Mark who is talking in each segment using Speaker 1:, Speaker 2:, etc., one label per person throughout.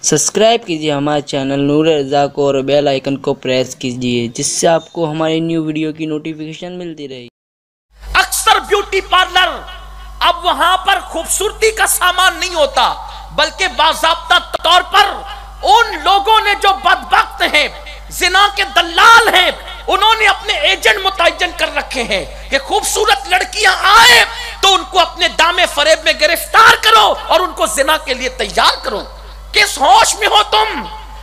Speaker 1: Subscribe कीजिए हमारे channel नूर रज़ा को और बेल आइकन को प्रेस कीजिए जिससे आपको हमारी न्यू वीडियो की नोटिफिकेशन मिलती रहे।
Speaker 2: अक्सर ब्यूटी पार्लर अब वहां पर खूबसूरती का सामान नहीं होता, बल्कि बाज़ाब्ता तौर पर उन लोगों ने जो बदबख्त हैं, जिना के दलाल हैं, उन्होंने अपने एजेंट मुतय्यन कर रखे हैं कि खूबसूरत लड़कियां आए तो उनको अपने दामे फरेब में गिरफ्तार करो और उनको जिना के लिए तैयार करो। किस होश में हो तुम?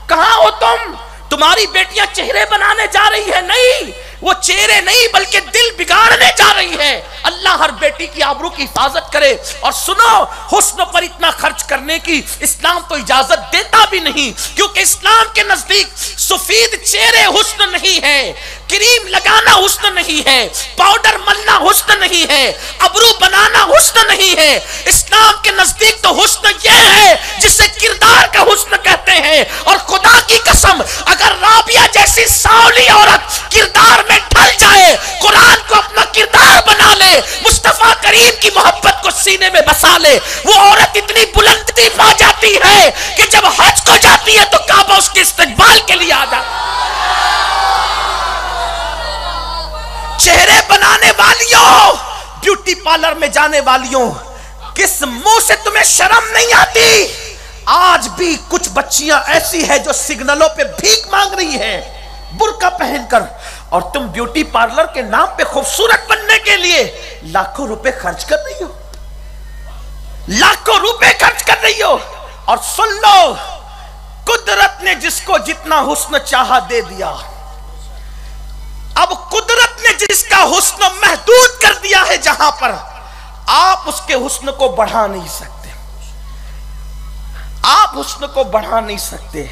Speaker 2: कहां हो तुम? तुम्हारी बेटियां चेहरे बनाने जा रही है? नहीं, वो चेहरे नहीं बल्कि दिल बिगाड़ने जा रही है। अल्लाह हर बेटी की आबरू की हिफाजत करे। और सुनो, हुस्न पर इतना खर्च करने की इस्लाम तो इजाजत देता भी नहीं, क्योंकि इस्लाम के नजदीक सफेद चेहरे हुस्न नहीं है, क्रीम लगाना हुस्न नहीं है, पाउडर मलना हुस्न नहीं है, अबरू बनाना हुस्न नहीं है। इस्लाम के नजदीक तो हुस्न यह है जिसे किरदार का हुस्न कहते हैं। और खुदा की कसम, अगर राबिया जैसी सावली औरत किरदार में ढल जाए, कुरान को अपना किरदार बना ले, मुस्तफा करीम की मोहब्बत को सीने में बसा ले, वो औरत इतनी बुलंदी पा जाती है कि जब हज को जाती है तो काबा उसके इस्तकबाल के लिए आ जाता। चेहरे बनाने वालियों, ब्यूटी पार्लर में जाने वालियों, किस मुंह से तुम्हें शर्म नहीं आती? आज भी कुछ बच्चियां ऐसी हैं जो सिग्नलों पे भीख मांग रही हैं बुर्का पहनकर, और तुम ब्यूटी पार्लर के नाम पे खूबसूरत बनने के लिए लाखों रुपए खर्च कर रही हो, लाखों रुपए खर्च कर रही हो। और सुन लो, कुदरत ने जिसको जितना हुस्न चाहा दे दिया। अब कुदरत ने जिसका हुस्न महदूद कर दिया है, जहां पर आप उसके हुस्न को बढ़ा नहीं सकते, आप हुस्न को बढ़ा नहीं सकते।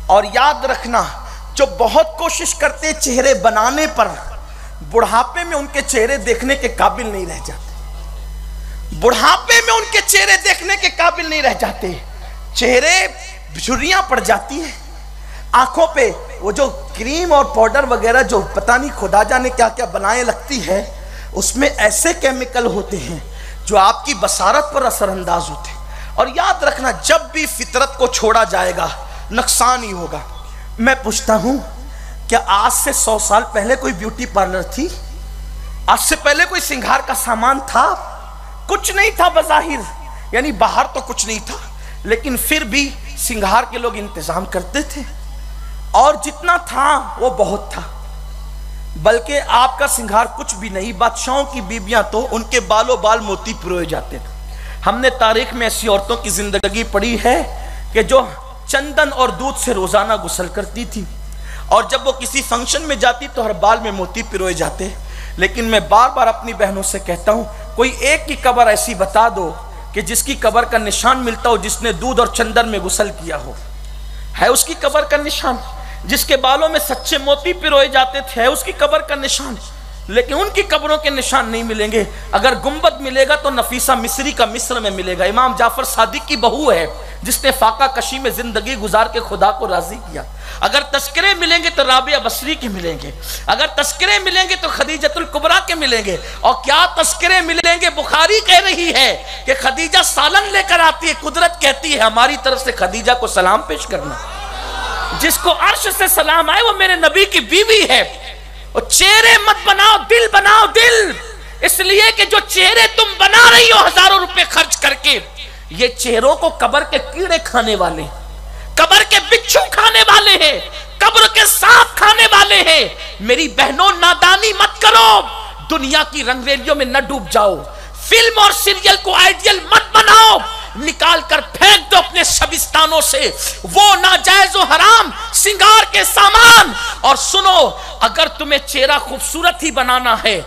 Speaker 2: और याद रखना, जो बहुत कोशिश करते चेहरे बनाने पर, बुढ़ापे में उनके चेहरे देखने के काबिल नहीं रह जाते, बुढ़ापे में उनके चेहरे देखने के काबिल नहीं रह जाते। चेहरे झुर्रियां पड़ जाती हैं आंखों पे, वो जो क्रीम और पाउडर वगैरह जो पता नहीं खुदा जाने क्या क्या बनाए लगती है, उसमें ऐसे केमिकल होते हैं जो आपकी बसारत पर असरअंदाज होते हैं। और याद रखना, जब भी फितरत को छोड़ा जाएगा नुकसान ही होगा। मैं पूछता हूं, क्या आज से 100 साल पहले कोई ब्यूटी पार्लर थी? आज से पहले कोई श्रृंगार का सामान था? कुछ नहीं था बज़ाहिर, यानी बाहर तो कुछ नहीं था, लेकिन फिर भी श्रृंगार के लोग इंतजाम करते थे, और जितना था वो बहुत था। बल्कि आपका श्रृंगार कुछ भी नहीं, बादशाहों की बीबियां तो उनके बालों बाल मोती पिरोए जाते थे। हमने तारीख में ऐसी औरतों की जिंदगी पढ़ी है कि जो चंदन और दूध से रोजाना गुस्ल करती थी, और जब वो किसी फंक्शन में जाती तो हर बाल में मोती पिरोए जाते। लेकिन मैं बार बार अपनी बहनों से कहता हूं, कोई एक की कब्र ऐसी बता दो कि जिसकी कब्र का निशान मिलता हो, जिसने दूध और चंदन में गुस्ल किया हो। है उसकी कब्र का निशान? जिसके बालों में सच्चे मोती पिरोए जाते थे, है उसकी कब्र का निशान? लेकिन उनकी कब्रों के निशान नहीं मिलेंगे। अगर गुंबद मिलेगा तो नफीसा मिस्री का मिस्र में मिलेगा। इमाम जाफर सादिक की बहू है जिसने फाका कशी में जिंदगी गुजार के खुदा को राजी किया। अगर तस्करे मिलेंगे तो राबिया बसरी के मिलेंगे, अगर तस्करे मिलेंगे तो खदीजतुल कुबरा के मिलेंगे। और क्या तस्करे मिलेंगे? बुखारी कह रही है कि खदीजा सालन लेकर आती है, कुदरत कहती है हमारी तरफ से खदीजा को सलाम पेश करना। जिसको अर्श से सलाम आए वो मेरे नबी की बीवी है। और चेहरे मत बनाओ, दिल बनाओ, दिल। इसलिए कि जो चेहरे तुम बना रही हो हजारों रुपए खर्च करके, ये चेहरों को कब्र के कीड़े खाने वाले, कब्र के बिच्छू खाने वाले हैं, कब्र के सांप खाने वाले हैं। मेरी बहनों, नादानी मत करो, दुनिया की रंगरेलियों में न डूब जाओ, फिल्म और सीरियल को आइडियल मत बनाओ, निकाल कर फेंक दो अपने शबिस्तानों से वो नाजायज और हराम श्रृंगार के सामान। और सुनो, अगर तुम्हें चेहरा खूबसूरत ही बनाना है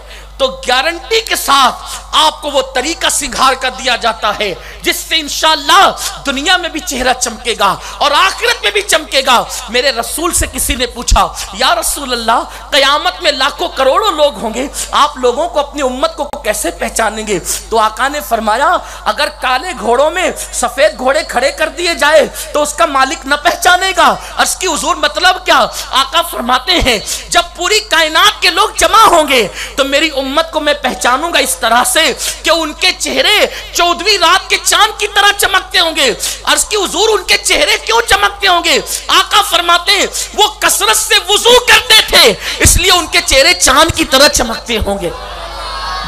Speaker 2: तो गारंटी के साथ आपको वो तरीका श्रृंगार का दिया जाता है जिससे इंशाअल्लाह दुनिया में भी चेहरा चमकेगा और आखिरत में भी चमकेगा। मेरे रसूल से किसी ने पूछा, या रसूल अल्लाह, कयामत में लाखों करोड़ों लोग होंगे, आप लोगों को, अपनी उम्मत को कैसे पहचानेंगे? तो आका ने फरमाया, अगर काले घोड़ों में सफेद घोड़े खड़े कर दिए जाए तो उसका मालिक न पहचानेगा। अर्ज़ की हुजूर मतलब क्या? आका फरमाते हैं, जब पूरी कायनात के लोग जमा होंगे तो मेरी امت کو میں پہچانوں گا اس طرح سے کہ ان کے چہرے 14ویں رات کے چاند کی طرح چمکتے ہوں گے۔ عرض کی حضور ان کے چہرے کیوں چمکتے ہوں گے؟ آقا فرماتے ہیں وہ کثرت سے وضو کرتے تھے، اس لیے ان کے چہرے چاند کی طرح چمکتے ہوں گے۔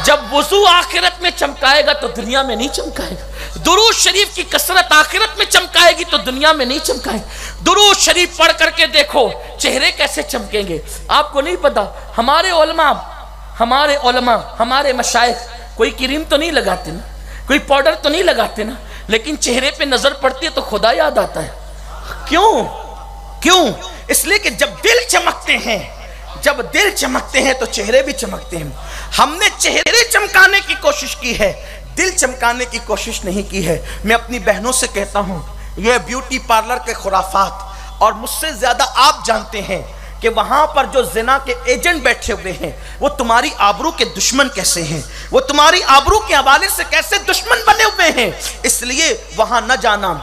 Speaker 2: جب وضو آخرت میں چمکائے گا تو دنیا میں نہیں چمکائے گا۔ درود شریف کی کثرت آخرت میں چمکائے گی تو دنیا میں نہیں چمکائے گا۔ درود شریف پڑھ کر کے دیکھو چہرے کیسے چمکیں گے۔ آپ کو نہیں پتا ہمارے علماء ہمارے مشائخ کوئی کریم تو نہیں لگاتے نا، کوئی پاؤڈر تو نہیں لگاتے نا، لیکن چہرے پہ نظر پڑتی ہے تو خدا یاد آتا ہے۔ کیوں؟ اس لیے کہ جب دل چمکتے ہیں تو چہرے بھی چمکتے ہیں۔ ہم نے چہرے چمکانے کی کوشش کی ہے، دل چمکانے کی کوشش نہیں کی ہے۔ میں اپنی بہنوں سے کہتا ہوں یہ بیوٹی پارلر کے خرافات، اور مجھ سے زیادہ آپ جانتے ہیں کہ وہاں پر جو زنا کے ایجنٹ بیٹھے ہوئے ہیں وہ تمہاری آبرو کے دشمن کیسے ہیں، وہ تمہاری آبرو کے حوالے سے کیسے دشمن بنے ہوئے ہیں۔ اس لیے وہاں نہ جانا۔